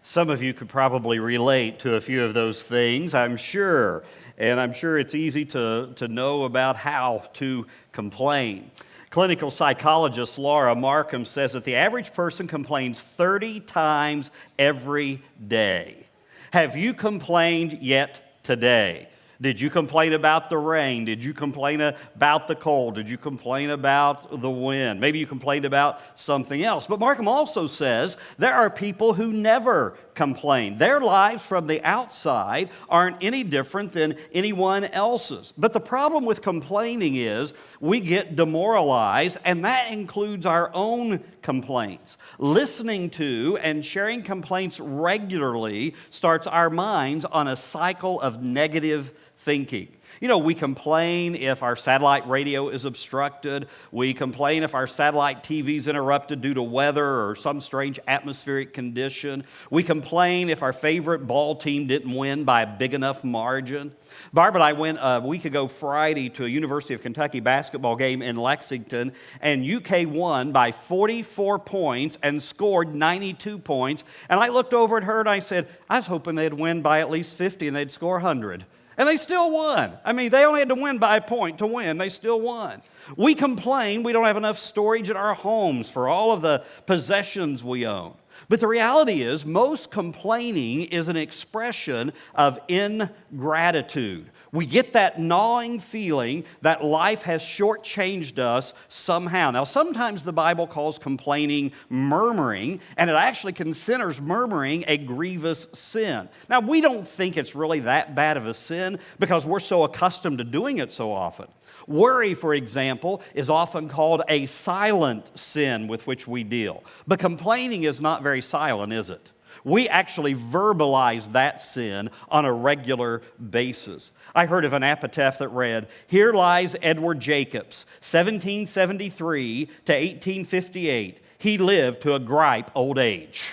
Some of you could probably relate to a few of those things, I'm sure. And I'm sure it's easy to know about how to complain. Clinical psychologist Laura Markham says that the average person complains 30 times every day. Have you complained yet today? Did you complain about the rain? Did you complain about the cold? Did you complain about the wind? Maybe you complained about something else. But Markham also says there are people who never complain. Their lives from the outside aren't any different than anyone else's. But the problem with complaining is we get demoralized, and that includes our own complaints. Listening to and sharing complaints regularly starts our minds on a cycle of negative thinking. You know, we complain if our satellite radio is obstructed. We complain if our satellite TV is interrupted due to weather or some strange atmospheric condition. We complain if our favorite ball team didn't win by a big enough margin. Barb and I went a week ago Friday to a University of Kentucky basketball game in Lexington, and UK won by 44 points and scored 92 points. And I looked over at her and I said, I was hoping they'd win by at least 50 and they'd score 100. And they still won. I mean, they only had to win by a point to win. They still won. We complain we don't have enough storage in our homes for all of the possessions we own. But the reality is, most complaining is an expression of ingratitude. We get that gnawing feeling that life has shortchanged us somehow. Now, sometimes the Bible calls complaining murmuring, and it actually considers murmuring a grievous sin. Now, we don't think it's really that bad of a sin because we're so accustomed to doing it so often. Worry, for example, is often called a silent sin with which we deal. But complaining is not very silent, is it? We actually verbalize that sin on a regular basis. I heard of an epitaph that read, "Here lies Edward Jacobs, 1773 to 1858. He lived to a gripe old age."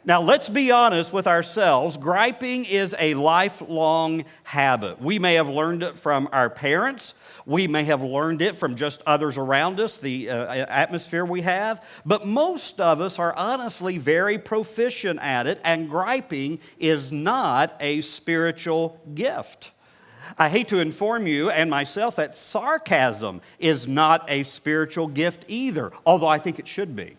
Now, let's be honest with ourselves. Griping is a lifelong habit. We may have learned it from our parents. We may have learned it from just others around us, the atmosphere we have. But most of us are honestly very proficient at it, and griping is not a spiritual gift. I hate to inform you and myself that sarcasm is not a spiritual gift either, although I think it should be.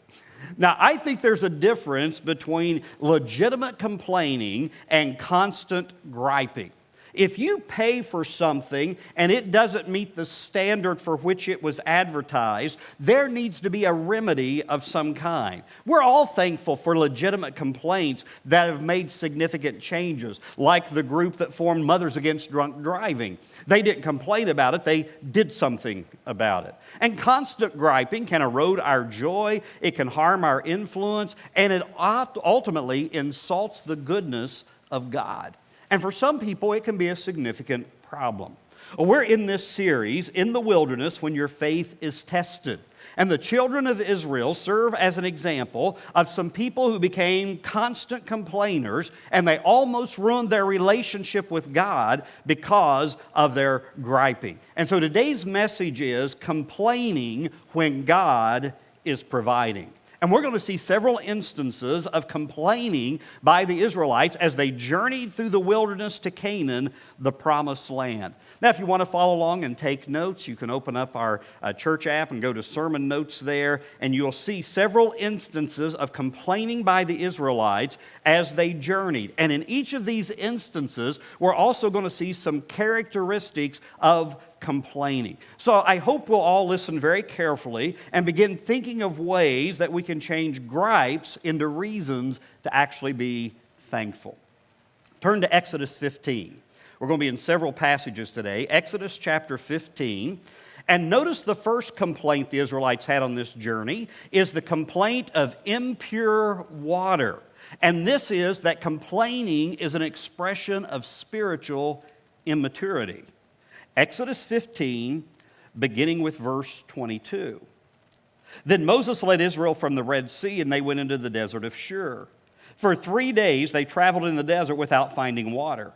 Now, I think there's a difference between legitimate complaining and constant griping. If you pay for something and it doesn't meet the standard for which it was advertised, there needs to be a remedy of some kind. We're all thankful for legitimate complaints that have made significant changes, like the group that formed Mothers Against Drunk Driving. They didn't complain about it, they did something about it. And constant griping can erode our joy, it can harm our influence, and it ultimately insults the goodness of God. And for some people, it can be a significant problem. We're in this series, In the Wilderness, When Your Faith is Tested. And the children of Israel serve as an example of some people who became constant complainers, and they almost ruined their relationship with God because of their griping. And so today's message is complaining when God is providing. And we're going to see several instances of complaining by the Israelites as they journeyed through the wilderness to Canaan, the promised land. Now, if you want to follow along and take notes, you can open up our church app and go to sermon notes there, and you'll see several instances of complaining by the Israelites as they journeyed. And in each of these instances, we're also going to see some characteristics of complaining. So I hope we'll all listen very carefully and begin thinking of ways that we can change gripes into reasons to actually be thankful. Turn to Exodus 15. We're going to be in several passages today. Exodus chapter 15. And notice the first complaint the Israelites had on this journey is the complaint of impure water. And this is that complaining is an expression of spiritual immaturity. Exodus 15, beginning with verse 22. Then Moses led Israel from the Red Sea, and they went into the desert of Shur. For 3 days they traveled in the desert without finding water.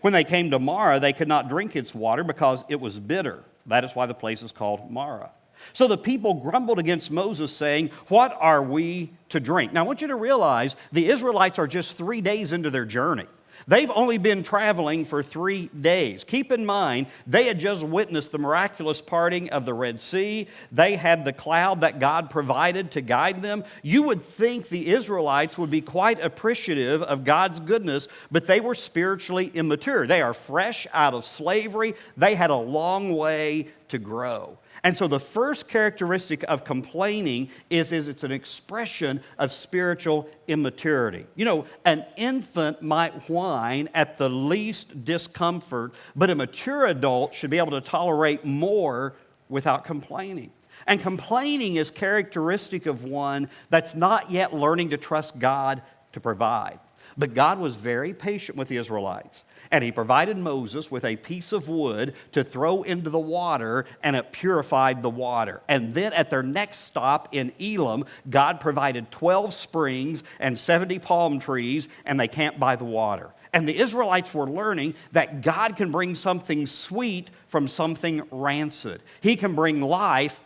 When they came to Marah, they could not drink its water because it was bitter. That is why the place is called Marah. So the people grumbled against Moses, saying, "What are we to drink?" Now I want you to realize the Israelites are just 3 days into their journey. They've only been traveling for 3 days. Keep in mind, they had just witnessed the miraculous parting of the Red Sea. They had the cloud that God provided to guide them. You would think the Israelites would be quite appreciative of God's goodness, but they were spiritually immature. They are fresh out of slavery. They had a long way to grow. And so the first characteristic of complaining is it's an expression of spiritual immaturity. You know, an infant might whine at the least discomfort, but a mature adult should be able to tolerate more without complaining. And complaining is characteristic of one that's not yet learning to trust God to provide. But God was very patient with the Israelites. And He provided Moses with a piece of wood to throw into the water, and it purified the water. And then at their next stop in Elim, God provided 12 springs and 70 palm trees, and they camped by the water. And the Israelites were learning that God can bring something sweet from something rancid. He can bring life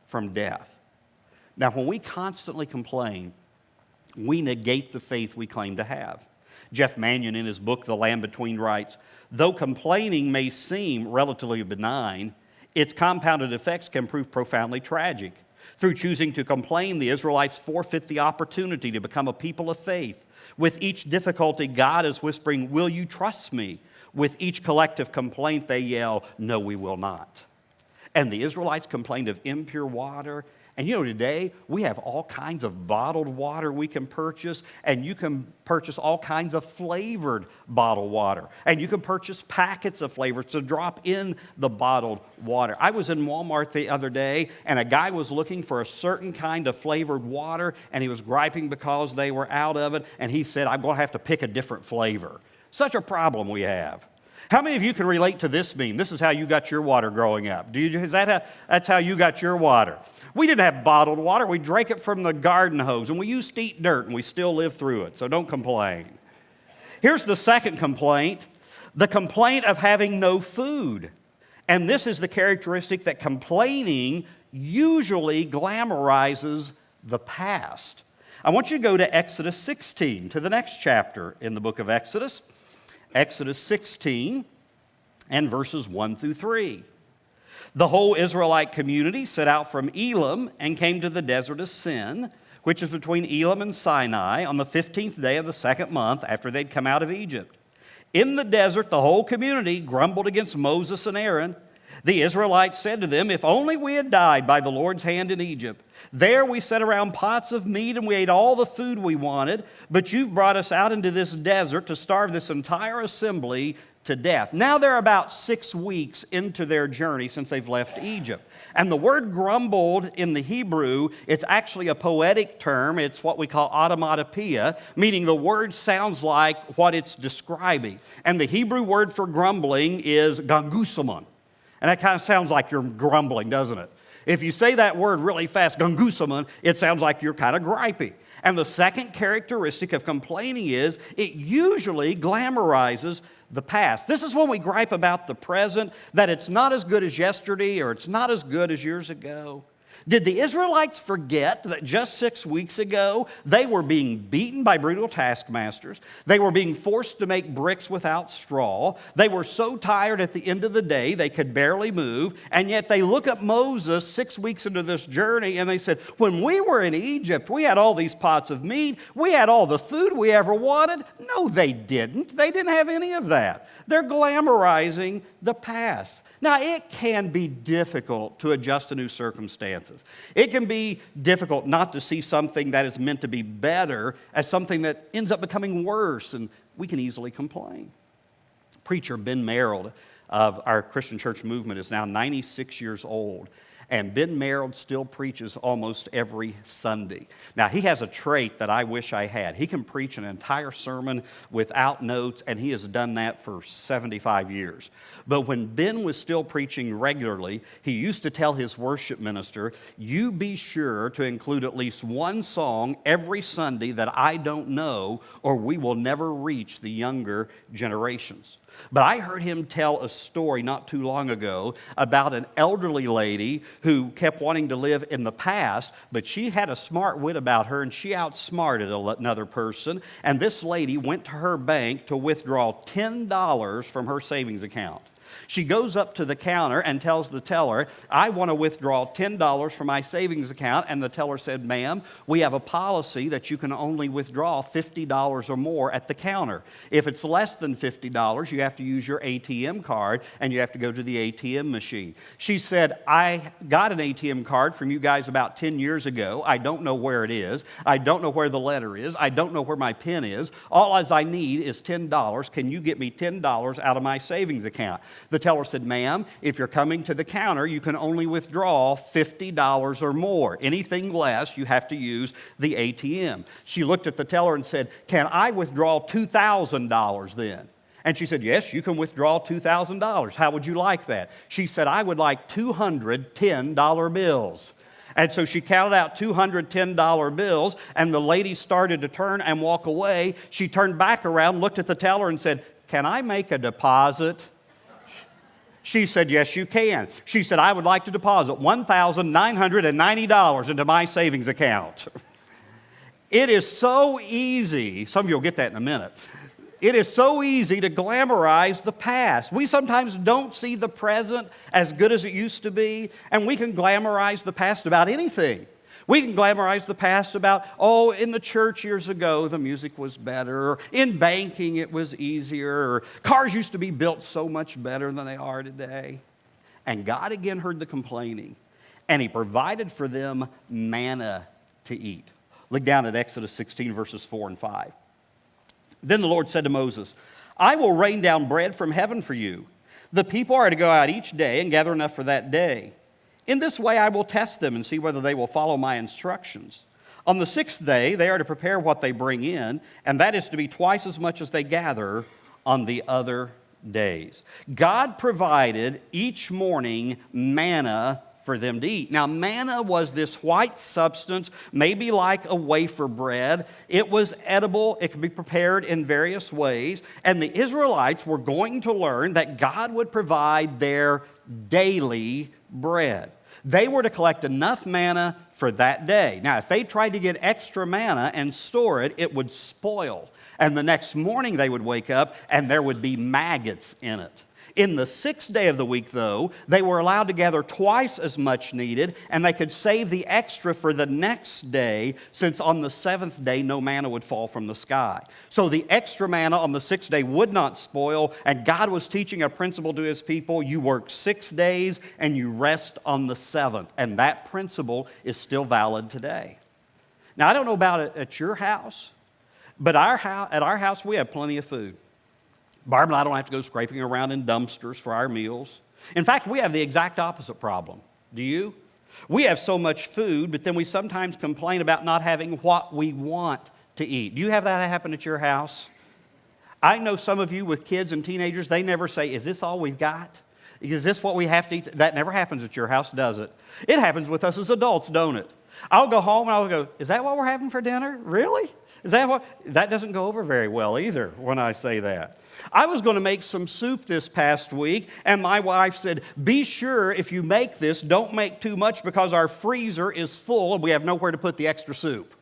from death. Now, when we constantly complain, we negate the faith we claim to have. Jeff Mannion, in his book, The Land Between, writes, "Though complaining may seem relatively benign, its compounded effects can prove profoundly tragic. Through choosing to complain, the Israelites forfeit the opportunity to become a people of faith. With each difficulty, God is whispering, 'Will you trust me?' With each collective complaint, they yell, 'No, we will not.'" And the Israelites complained of impure water. And you know, today we have all kinds of bottled water we can purchase, and you can purchase all kinds of flavored bottled water. And you can purchase packets of flavors to drop in the bottled water. I was in Walmart the other day, and a guy was looking for a certain kind of flavored water, and he was griping because they were out of it, and he said, "I'm going to have to pick a different flavor." Such a problem we have. How many of you can relate to this meme? This is how you got your water growing up. That's how you got your water. We didn't have bottled water. We drank it from the garden hose, and we used to eat dirt, and we still live through it, so don't complain. Here's the second complaint, the complaint of having no food. And this is the characteristic that complaining usually glamorizes the past. I want you to go to Exodus 16, to the next chapter in the book of Exodus. Exodus 16 and verses 1 through 3. "The whole Israelite community set out from Elim and came to the desert of Sin, which is between Elim and Sinai, on the 15th day of the second month after they'd come out of Egypt. In the desert, the whole community grumbled against Moses and Aaron. The Israelites said to them, 'If only we had died by the Lord's hand in Egypt. There we sat around pots of meat and we ate all the food we wanted, but you've brought us out into this desert to starve this entire assembly to death.'" Now they're about 6 weeks into their journey since they've left Egypt. And the word grumbled in the Hebrew, it's actually a poetic term. It's what we call automatopoeia, meaning the word sounds like what it's describing. And the Hebrew word for grumbling is gangusamon. And that kind of sounds like you're grumbling, doesn't it? If you say that word really fast, gangusamon, it sounds like you're kind of gripey. And the second characteristic of complaining is it usually glamorizes the past. This is when we gripe about the present, that it's not as good as yesterday or it's not as good as years ago. Did the Israelites forget that just 6 weeks ago they were being beaten by brutal taskmasters? They were being forced to make bricks without straw. They were so tired at the end of the day they could barely move. And yet they look at Moses 6 weeks into this journey and they said, "When we were in Egypt, we had all these pots of meat. We had all the food we ever wanted." No, they didn't. They didn't have any of that. They're glamorizing the past. Now, it can be difficult to adjust to new circumstances. It can be difficult not to see something that is meant to be better as something that ends up becoming worse, and we can easily complain. Preacher Ben Merrill of our Christian church movement is now 96 years old. And Ben Merrill still preaches almost every Sunday. Now, he has a trait that I wish I had. He can preach an entire sermon without notes, and he has done that for 75 years. But when Ben was still preaching regularly, he used to tell his worship minister, "You be sure to include at least one song every Sunday that I don't know, or we will never reach the younger generations." But I heard him tell a story not too long ago about an elderly lady who kept wanting to live in the past, but she had a smart wit about her, and she outsmarted another person. And this lady went to her bank to withdraw $10 from her savings account. She goes up to the counter and tells the teller, I want to withdraw $10 from my savings account. And the teller said, ma'am, we have a policy that you can only withdraw $50 or more at the counter. If it's less than $50, you have to use your ATM card and you have to go to the ATM machine. She said, I got an ATM card from you guys about 10 years ago. I don't know where it is. I don't know where the letter is. I don't know where my PIN is. All I need is $10. Can you get me $10 out of my savings account? The teller said, ma'am, if you're coming to the counter, you can only withdraw $50 or more. Anything less, you have to use the ATM. She looked at the teller and said, can I withdraw $2,000 then? And she said, yes, you can withdraw $2,000. How would you like that? She said, I would like 200 $10 bills. And so she counted out 200 $10 bills, and the lady started to turn and walk away. She turned back around, looked at the teller, and said, can I make a deposit? She said, yes, you can. She said, I would like to deposit $1,990 into my savings account. It is so easy. Some of you will get that in a minute. It is so easy to glamorize the past. We sometimes don't see the present as good as it used to be, and we can glamorize the past about anything. We can glamorize the past about, oh, in the church years ago, the music was better, or in banking it was easier, or cars used to be built so much better than they are today. And God again heard the complaining, and He provided for them manna to eat. Look down at Exodus 16, verses 4 and 5. Then the Lord said to Moses, I will rain down bread from heaven for you. The people are to go out each day and gather enough for that day. In this way I will test them and see whether they will follow my instructions. On the sixth day they are to prepare what they bring in, and that is to be twice as much as they gather on the other days. God provided each morning manna for them to eat. Now, manna was this white substance, maybe like a wafer bread. It was edible. It could be prepared in various ways. And the Israelites were going to learn that God would provide their daily bread. They were to collect enough manna for that day. Now, if they tried to get extra manna and store it, it would spoil. And the next morning they would wake up and there would be maggots in it. In the sixth day of the week, though, they were allowed to gather twice as much needed, and they could save the extra for the next day, since on the seventh day no manna would fall from the sky. So the extra manna on the sixth day would not spoil, and God was teaching a principle to His people. You work 6 days and you rest on the seventh, and that principle is still valid today. Now, I don't know about it at your house, but at our house we have plenty of food. Barb and I don't have to go scraping around in dumpsters for our meals. In fact, we have the exact opposite problem. Do you? We have so much food, but then we sometimes complain about not having what we want to eat. Do you have that happen at your house? I know some of you with kids and teenagers, they never say, is this all we've got? Is this what we have to eat? That never happens at your house, does it? It happens with us as adults, don't it? I'll go home and I'll go, is that what we're having for dinner? Really? Is that what? That doesn't go over very well either when I say that. I was going to make some soup this past week, and my wife said, be sure if you make this, don't make too much because our freezer is full and we have nowhere to put the extra soup.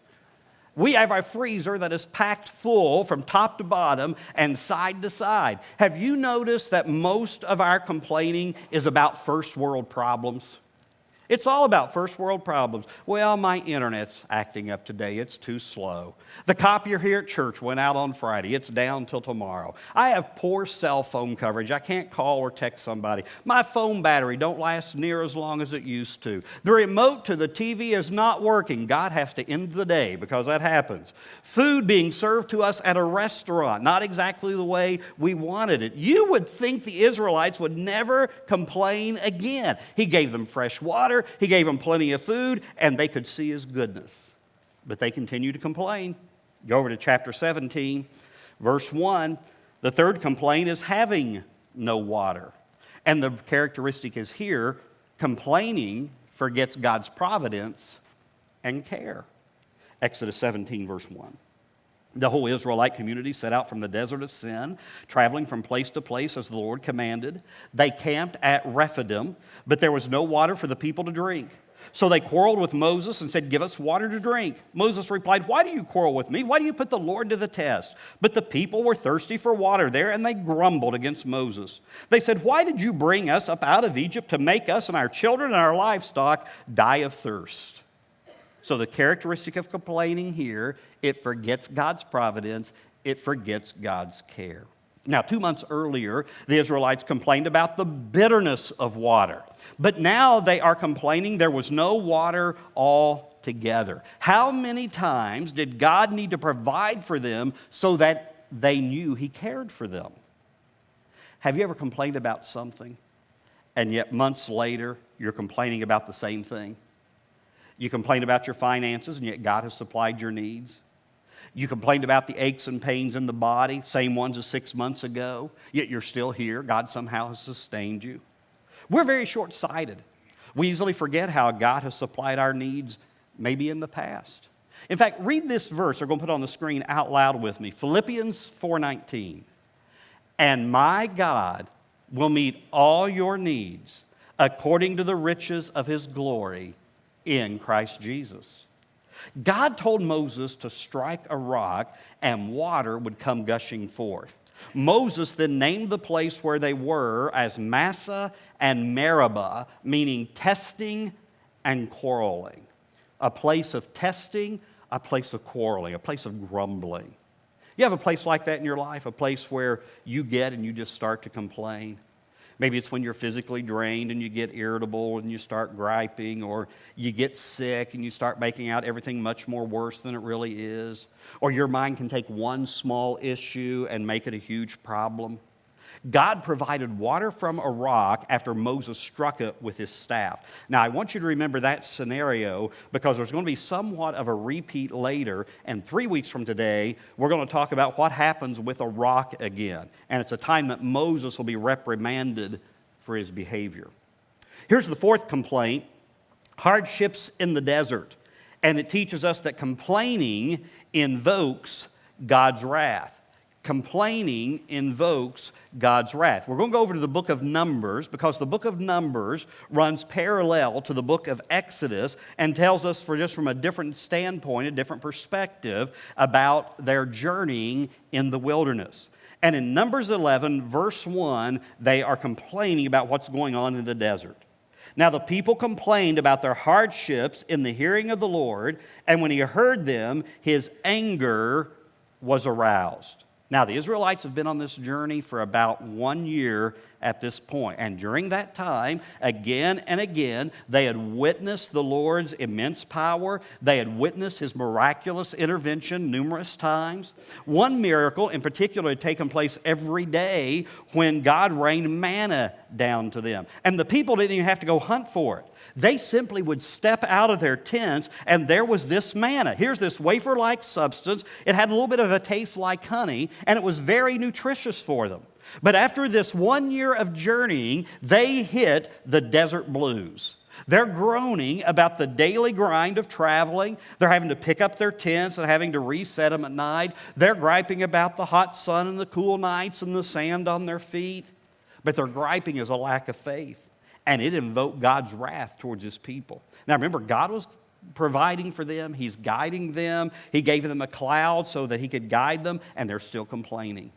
We have our freezer that is packed full from top to bottom and side to side. Have you noticed that most of our complaining is about first world problems? It's all about first world problems. Well, my internet's acting up today. It's too slow. The copier here at church went out on Friday. It's down till tomorrow. I have poor cell phone coverage. I can't call or text somebody. My phone battery don't last near as long as it used to. The remote to the TV is not working. God has to end the day because that happens. Food being served to us at a restaurant, not exactly the way we wanted it. You would think the Israelites would never complain again. He gave them fresh water. He gave them plenty of food, and they could see His goodness. But they continue to complain. Go over to chapter 17, verse 1. The third complaint is having no water. And the characteristic is here, complaining forgets God's providence and care. Exodus 17, verse 1. The whole Israelite community set out from the desert of Sin, traveling from place to place as the Lord commanded. They camped at Rephidim, but there was no water for the people to drink. So they quarreled with Moses and said, "Give us water to drink." Moses replied, "Why do you quarrel with me? Why do you put the Lord to the test?" But the people were thirsty for water there, and they grumbled against Moses. They said, "Why did you bring us up out of Egypt to make us and our children and our livestock die of thirst?" So the characteristic of complaining here, it forgets God's providence, it forgets God's care. Now, 2 months earlier, the Israelites complained about the bitterness of water. But now they are complaining there was no water altogether. How many times did God need to provide for them so that they knew He cared for them? Have you ever complained about something, and yet months later, you're complaining about the same thing? You complained about your finances, and yet God has supplied your needs. You complained about the aches and pains in the body, same ones as 6 months ago, yet you're still here. God somehow has sustained you. We're very short-sighted. We easily forget how God has supplied our needs maybe in the past. In fact, read this verse. They're going to put it on the screen out loud with me. Philippians 4:19. "And my God will meet all your needs according to the riches of His glory in Christ Jesus." God told Moses to strike a rock and water would come gushing forth. Moses then named the place where they were as Massah and Meribah, meaning testing and quarreling. A place of testing, a place of quarreling, a place of grumbling. You have a place like that in your life, a place where you get and you just start to complain. Maybe it's when you're physically drained and you get irritable and you start griping, or you get sick and you start making out everything much more worse than it really is. Or your mind can take one small issue and make it a huge problem. God provided water from a rock after Moses struck it with his staff. Now, I want you to remember that scenario because there's going to be somewhat of a repeat later, and 3 weeks from today, we're going to talk about what happens with a rock again. And it's a time that Moses will be reprimanded for his behavior. Here's the fourth complaint, hardships in the desert. And it teaches us that complaining invokes God's wrath. Complaining invokes God's wrath. We're going to go over to the book of Numbers because the book of Numbers runs parallel to the book of Exodus and tells us from a different standpoint, a different perspective about their journeying in the wilderness. And in Numbers 11, verse 1, they are complaining about what's going on in the desert. Now the people complained about their hardships in the hearing of the Lord, and when He heard them, His anger was aroused. Now, the Israelites have been on this journey for about 1 year at this point. And during that time, again and again, they had witnessed the Lord's immense power. They had witnessed His miraculous intervention numerous times. One miracle in particular had taken place every day when God rained manna down to them. And the people didn't even have to go hunt for it. They simply would step out of their tents, and there was this manna. Here's this wafer-like substance. It had a little bit of a taste like honey, and it was very nutritious for them. But after this 1 year of journeying, they hit the desert blues. They're groaning about the daily grind of traveling. They're having to pick up their tents and having to reset them at night. They're griping about the hot sun and the cool nights and the sand on their feet. But their griping is a lack of faith. And it invoked God's wrath towards His people. Now remember, God was providing for them. He's guiding them. He gave them a cloud so that He could guide them, and they're still complaining.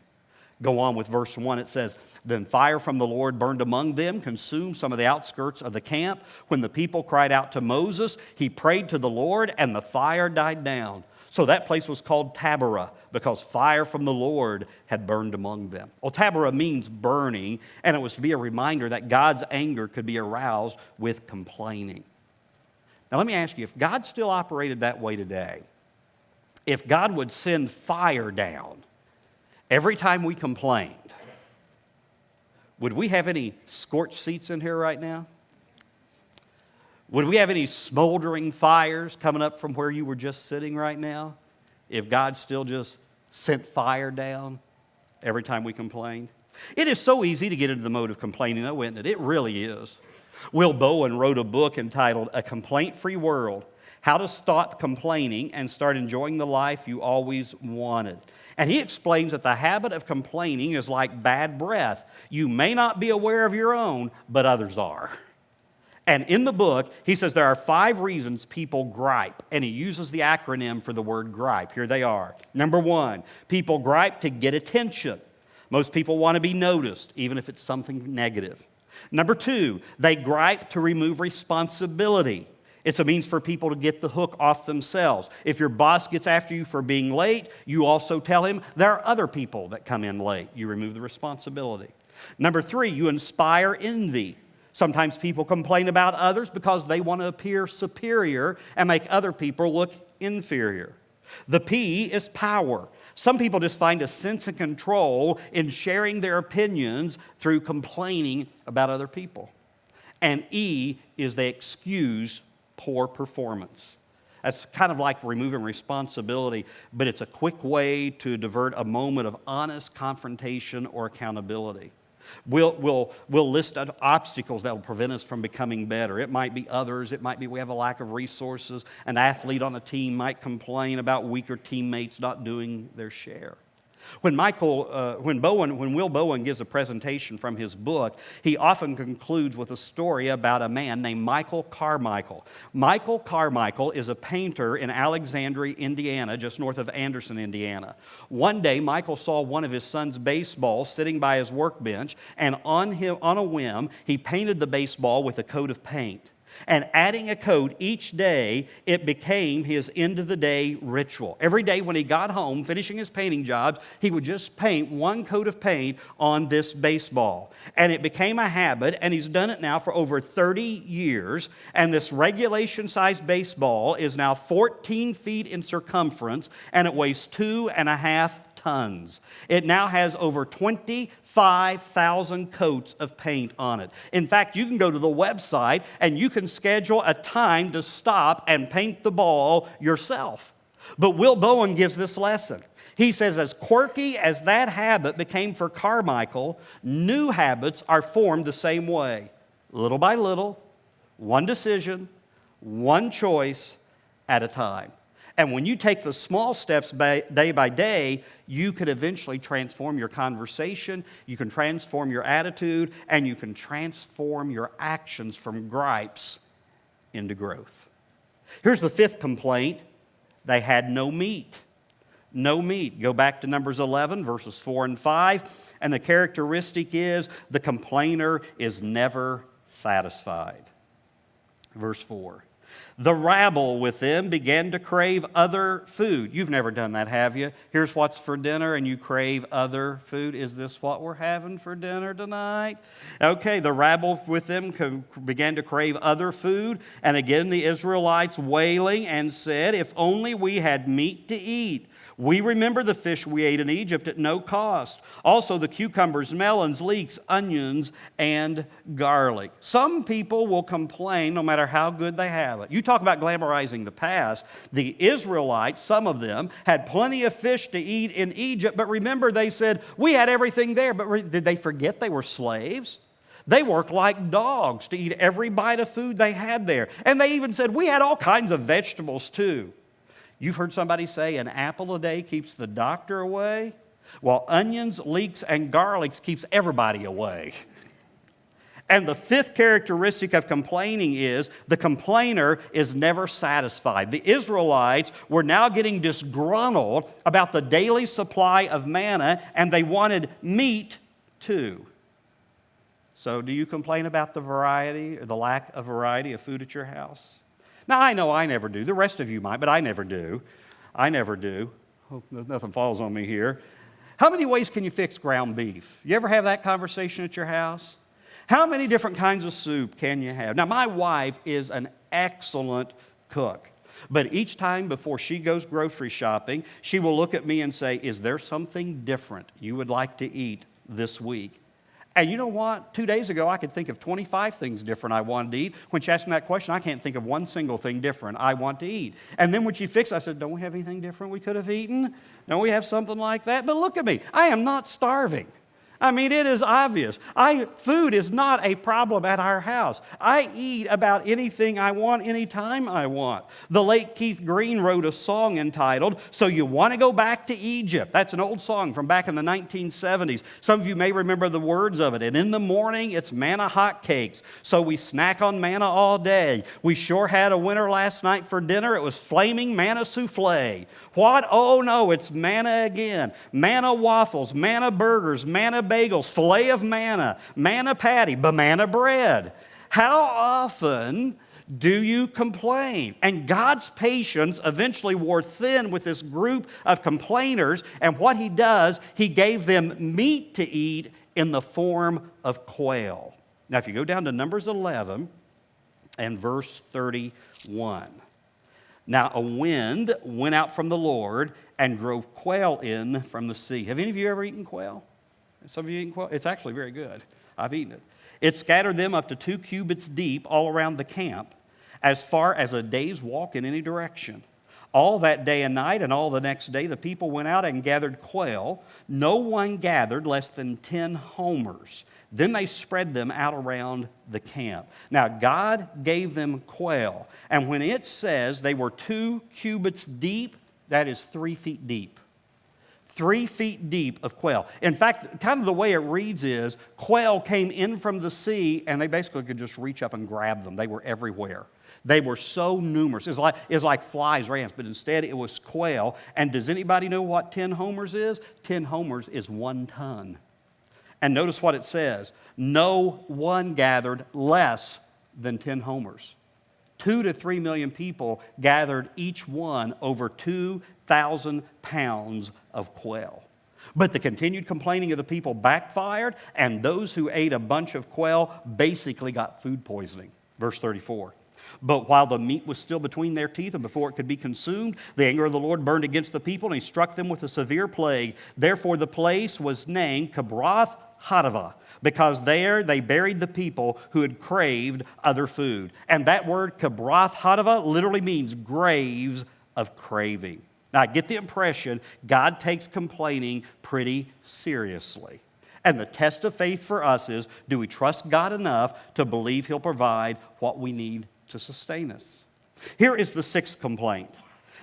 Go on with verse 1. It says, "Then fire from the Lord burned among them, consumed some of the outskirts of the camp. When the people cried out to Moses, he prayed to the Lord, and the fire died down. So that place was called Taberah, because fire from the Lord had burned among them." Well, Taberah means burning, and it was to be a reminder that God's anger could be aroused with complaining. Now let me ask you, if God still operated that way today, if God would send fire down every time we complained, would we have any scorched seats in here right now? Would we have any smoldering fires coming up from where you were just sitting right now if God still just sent fire down every time we complained? It is so easy to get into the mode of complaining, though, isn't it? It really is. Will Bowen wrote a book entitled A Complaint-Free World, how to stop complaining and start enjoying the life you always wanted. And he explains that the habit of complaining is like bad breath. You may not be aware of your own, but others are. And in the book, he says there are 5 reasons people gripe, and he uses the acronym for the word gripe. Here they are. Number 1, people gripe to get attention. Most people want to be noticed, even if it's something negative. Number 2, they gripe to remove responsibility. It's a means for people to get the hook off themselves. If your boss gets after you for being late, you also tell him there are other people that come in late. You remove the responsibility. Number 3, you inspire envy. Sometimes people complain about others because they want to appear superior and make other people look inferior. The P is power. Some people just find a sense of control in sharing their opinions through complaining about other people. And E is they excuse poor performance. That's kind of like removing responsibility, but it's a quick way to divert a moment of honest confrontation or accountability. We'll list obstacles that will prevent us from becoming better. It might be others. It might be we have a lack of resources. An athlete on a team might complain about weaker teammates not doing their share. When Will Bowen gives a presentation from his book, he often concludes with a story about a man named Michael Carmichael. Michael Carmichael is a painter in Alexandria, Indiana, just north of Anderson, Indiana. One day, Michael saw one of his son's baseballs sitting by his workbench, and on a whim, he painted the baseball with a coat of paint. And adding a coat each day, it became his end-of-the-day ritual. Every day when he got home, finishing his painting jobs, he would just paint one coat of paint on this baseball. And it became a habit, and he's done it now for over 30 years. And this regulation-sized baseball is now 14 feet in circumference, and it weighs 2.5 tons. It now has over 25,000 coats of paint on it. In fact, you can go to the website and you can schedule a time to stop and paint the ball yourself. But Will Bowen gives this lesson. He says, as quirky as that habit became for Carmichael, new habits are formed the same way. Little by little, one decision, one choice at a time. And when you take the small steps day by day, you could eventually transform your conversation, you can transform your attitude, and you can transform your actions from gripes into growth. Here's the 5th complaint. They had no meat. No meat. Go back to Numbers 11, verses 4 and 5. And the characteristic is the complainer is never satisfied. Verse 4. The rabble with them began to crave other food. You've never done that, have you? Here's what's for dinner and you crave other food. Is this what we're having for dinner tonight? Okay, the rabble with them began to crave other food. And again, the Israelites wailing and said, if only we had meat to eat. We remember the fish we ate in Egypt at no cost. Also the cucumbers, melons, leeks, onions, and garlic. Some people will complain no matter how good they have it. You talk about glamorizing the past. The Israelites, some of them, had plenty of fish to eat in Egypt, but remember they said, we had everything there. But did they forget they were slaves? They worked like dogs to eat every bite of food they had there. And they even said, we had all kinds of vegetables too. You've heard somebody say an apple a day keeps the doctor away? Well, onions, leeks, and garlics keeps everybody away. And the 5th characteristic of complaining is the complainer is never satisfied. The Israelites were now getting disgruntled about the daily supply of manna, and they wanted meat too. So do you complain about the variety or the lack of variety of food at your house? Now, I know I never do. The rest of you might, but I never do. I never do. Hope nothing falls on me here. How many ways can you fix ground beef? You ever have that conversation at your house? How many different kinds of soup can you have? Now, my wife is an excellent cook. But each time before she goes grocery shopping, she will look at me and say, is there something different you would like to eat this week? And you know what? 2 days ago, I could think of 25 things different I wanted to eat. When she asked me that question, I can't think of one single thing different I want to eat. And then when she fixed it, I said, don't we have anything different we could have eaten? Don't we have something like that? But look at me. I am not starving. I mean, it is obvious. Food is not a problem at our house. I eat about anything I want, anytime I want. The late Keith Green wrote a song entitled, "So You Want to Go Back to Egypt?" That's an old song from back in the 1970s. Some of you may remember the words of it. And in the morning, it's manna hotcakes. So we snack on manna all day. We sure had a winner last night for dinner. It was flaming manna souffle. What? Oh no, it's manna again. Manna waffles, manna burgers, manna bagels, filet of manna, manna patty, banana bread. How often do you complain? And God's patience eventually wore thin with this group of complainers, and what he does, he gave them meat to eat in the form of quail. Now, if you go down to Numbers 11 and verse 31. Now, a wind went out from the Lord and drove quail in from the sea. Have any of you ever eaten quail? Some of you eaten quail? It's actually very good. I've eaten it. It scattered them up to 2 cubits deep all around the camp, as far as a day's walk in any direction. All that day and night and all the next day, the people went out and gathered quail. No one gathered less than 10 homers. Then they spread them out around the camp. Now, God gave them quail. And when it says they were 2 cubits deep, that is 3 feet deep. 3 feet deep of quail. In fact, kind of the way it reads is, quail came in from the sea, and they basically could just reach up and grab them. They were everywhere. They were so numerous. It's like flies or ants, but instead it was quail. And does anybody know what 10 homers is? 10 homers is 1 ton. And notice what it says. No one gathered less than 10 homers. 2 to 3 million people gathered, each one over 2,000 pounds of quail. But the continued complaining of the people backfired, and those who ate a bunch of quail basically got food poisoning. Verse 34. But while the meat was still between their teeth and before it could be consumed, the anger of the Lord burned against the people, and he struck them with a severe plague. Therefore the place was named Kibroth Hattaavah, because there they buried the people who had craved other food. And that word Kibroth Hattaavah literally means graves of craving. Now I get the impression God takes complaining pretty seriously. And the test of faith for us is, do we trust God enough to believe he'll provide what we need to sustain us? Here is the 6th complaint.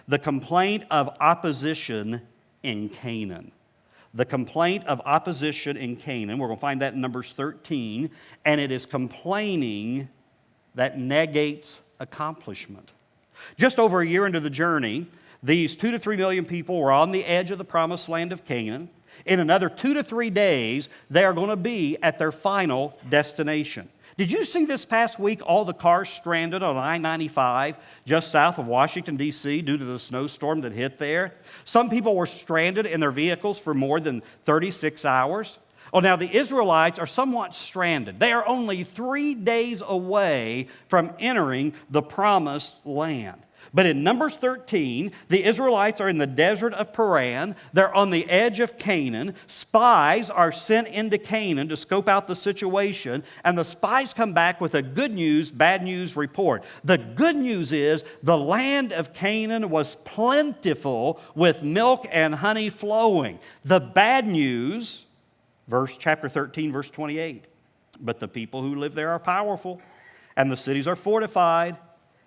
The complaint of opposition in Canaan. The complaint of opposition in Canaan. We're going to find that in Numbers 13. And it is complaining that negates accomplishment. Just over a year into the journey, these 2 to 3 million people were on the edge of the promised land of Canaan. In another 2 to 3 days, they are going to be at their final destination. Did you see this past week all the cars stranded on I-95 just south of Washington, D.C. due to the snowstorm that hit there? Some people were stranded in their vehicles for more than 36 hours. Oh, now the Israelites are somewhat stranded. They are only 3 days away from entering the promised land. But in Numbers 13, the Israelites are in the desert of Paran. They're on the edge of Canaan. Spies are sent into Canaan to scope out the situation, and the spies come back with a good news, bad news report. The good news is the land of Canaan was plentiful with milk and honey flowing. The bad news, chapter 13, verse 28. But the people who live there are powerful, and the cities are fortified,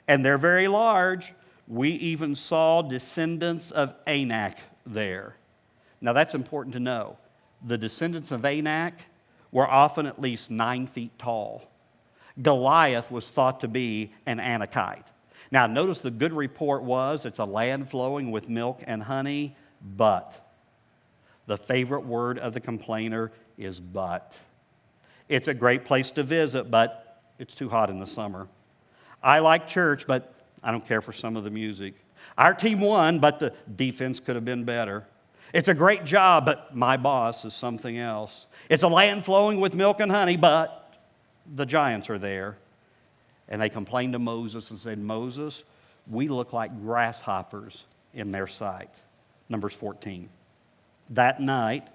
and they're very large. We even saw descendants of Anak there. Now that's important to know. The descendants of Anak were often at least 9 feet tall. Goliath was thought to be an Anakite. Now notice the good report was it's a land flowing with milk and honey, but the favorite word of the complainer is but. It's a great place to visit, but it's too hot in the summer. I like church, but I don't care for some of the music. Our team won, but the defense could have been better. It's a great job, but my boss is something else. It's a land flowing with milk and honey, but the giants are there. And they complained to Moses and said, Moses, we look like grasshoppers in their sight. Numbers 14. That night,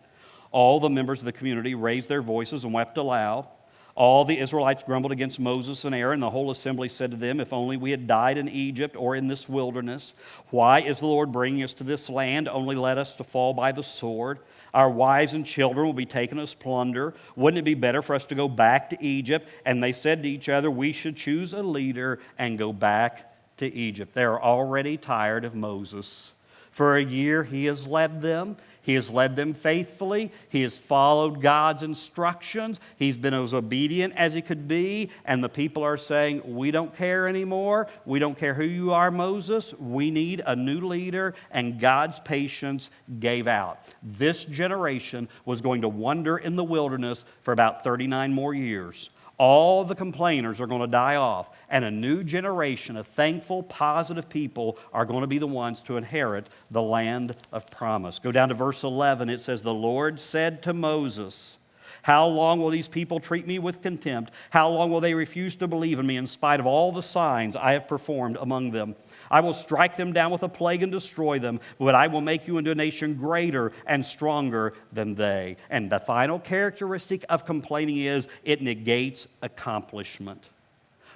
all the members of the community raised their voices and wept aloud. All the Israelites grumbled against Moses and Aaron. The whole assembly said to them, if only we had died in Egypt or in this wilderness. Why is the Lord bringing us to this land? Only let us to fall by the sword. Our wives and children will be taken as plunder. Wouldn't it be better for us to go back to Egypt? And they said to each other, we should choose a leader and go back to Egypt. They're already tired of Moses. For a year he has led them. He has led them faithfully. He has followed God's instructions. He's been as obedient as he could be. And the people are saying, we don't care anymore. We don't care who you are, Moses. We need a new leader. And God's patience gave out. This generation was going to wander in the wilderness for about 39 more years. All the complainers are going to die off, and a new generation of thankful, positive people are going to be the ones to inherit the land of promise. Go down to verse 11. It says, the Lord said to Moses, how long will these people treat me with contempt? How long will they refuse to believe in me in spite of all the signs I have performed among them? I will strike them down with a plague and destroy them, but I will make you into a nation greater and stronger than they. And the final characteristic of complaining is it negates accomplishment.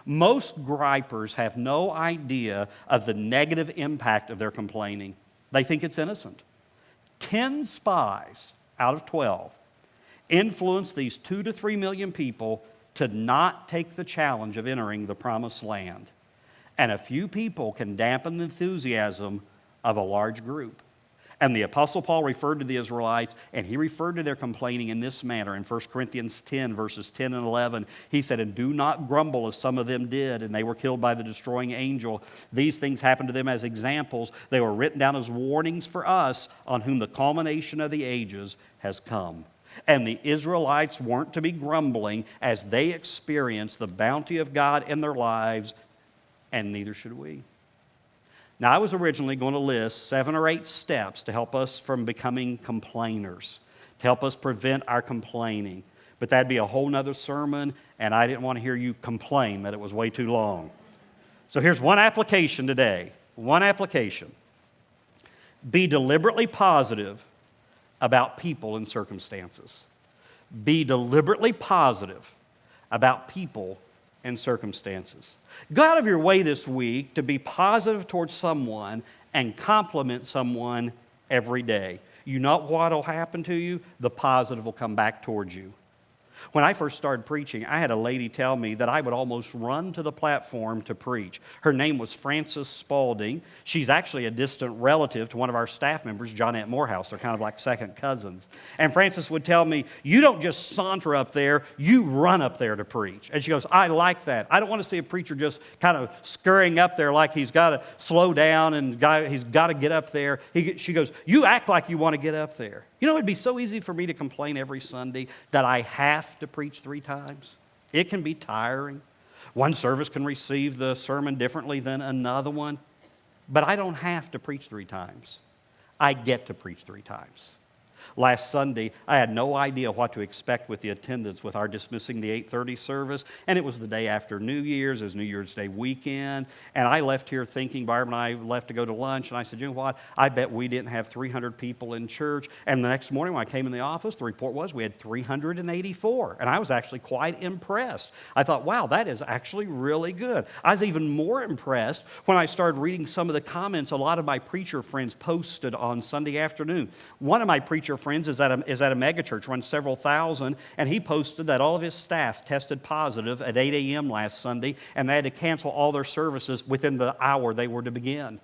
Most gripers have no idea of the negative impact of their complaining. They think it's innocent. 10 spies out of 12 influence these 2 to 3 million people to not take the challenge of entering the promised land. And a few people can dampen the enthusiasm of a large group. And the Apostle Paul referred to the Israelites, and he referred to their complaining in this manner. In 1 Corinthians 10, verses 10 and 11, he said, and do not grumble as some of them did, and they were killed by the destroying angel. These things happened to them as examples. They were written down as warnings for us, on whom the culmination of the ages has come. And the Israelites weren't to be grumbling as they experienced the bounty of God in their lives, and neither should we. Now, I was originally going to list 7 or 8 steps to help us from becoming complainers, to help us prevent our complaining. But that'd be a whole nother sermon, and I didn't want to hear you complain that it was way too long. So here's one application today. One application. Be deliberately positive about people and circumstances. Be deliberately positive about people and circumstances. Go out of your way this week to be positive towards someone and compliment someone every day. You know what will happen to you? The positive will come back towards you. When I first started preaching, I had a lady tell me that I would almost run to the platform to preach. Her name was Frances Spaulding. She's actually a distant relative to one of our staff members, Johnette Morehouse. They're kind of like second cousins. And Frances would tell me, you don't just saunter up there, you run up there to preach. And she goes, I like that. I don't want to see a preacher just kind of scurrying up there like he's got to slow down and he's got to get up there. She goes, you act like you want to get up there. You know, it'd be so easy for me to complain every Sunday that I have to preach 3 times. It can be tiring. One service can receive the sermon differently than another one. But I don't have to preach 3 times. I get to preach 3 times. Last Sunday, I had no idea what to expect with the attendance with our dismissing the 8:30 service, and it was the day after New Year's. It was New Year's Day weekend, and I left here thinking, Barb and I left to go to lunch, and I said, you know what, I bet we didn't have 300 people in church. And the next morning when I came in the office, the report was we had 384, and I was actually quite impressed. I thought, wow, that is actually really good. I was even more impressed when I started reading some of the comments a lot of my preacher friends posted on Sunday afternoon. One of my preacher friends is at a megachurch, runs several thousand, and he posted that all of his staff tested positive at 8 a.m. last Sunday, and they had to cancel all their services within the hour they were to begin.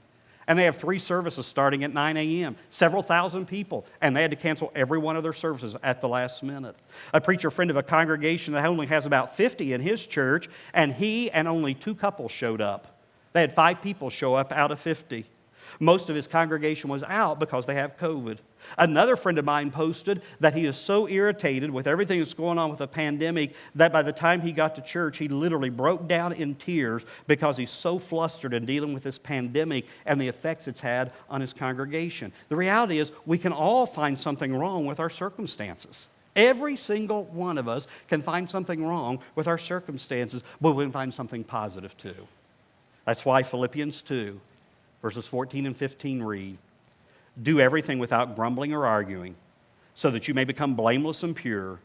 And they have 3 services starting at 9 a.m., several thousand people, and they had to cancel every one of their services at the last minute. A preacher friend of a congregation that only has about 50 in his church, and he and only 2 couples showed up. They had 5 people show up out of 50. Most of his congregation was out because they have COVID. Another friend of mine posted that he is so irritated with everything that's going on with the pandemic that by the time he got to church, he literally broke down in tears because he's so flustered in dealing with this pandemic and the effects it's had on his congregation. The reality is we can all find something wrong with our circumstances. Every single one of us can find something wrong with our circumstances, but we can find something positive too. That's why Philippians 2, verses 14 and 15 read, do everything without grumbling or arguing, so that you may become blameless and pure,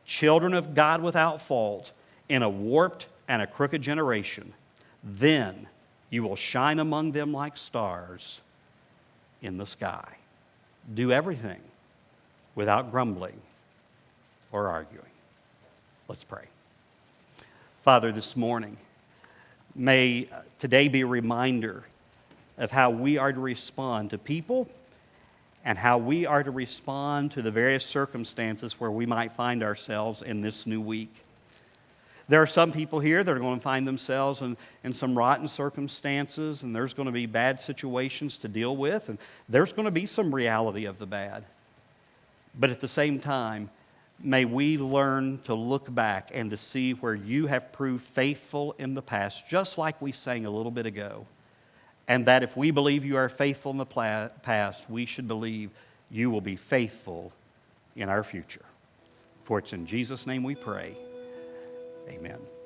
children of God without fault, in a warped and a crooked generation, then you will shine among them like stars in the sky. Do everything without grumbling or arguing. Let's pray. Father, this morning, may today be a reminder of how we are to respond to people and how we are to respond to the various circumstances where we might find ourselves in this new week. There are some people here that are going to find themselves in some rotten circumstances, and there's going to be bad situations to deal with, and there's going to be some reality of the bad. But at the same time, may we learn to look back and to see where you have proved faithful in the past, just like we sang a little bit ago. And that if we believe you are faithful in the past, we should believe you will be faithful in our future. For it's in Jesus' name we pray. Amen.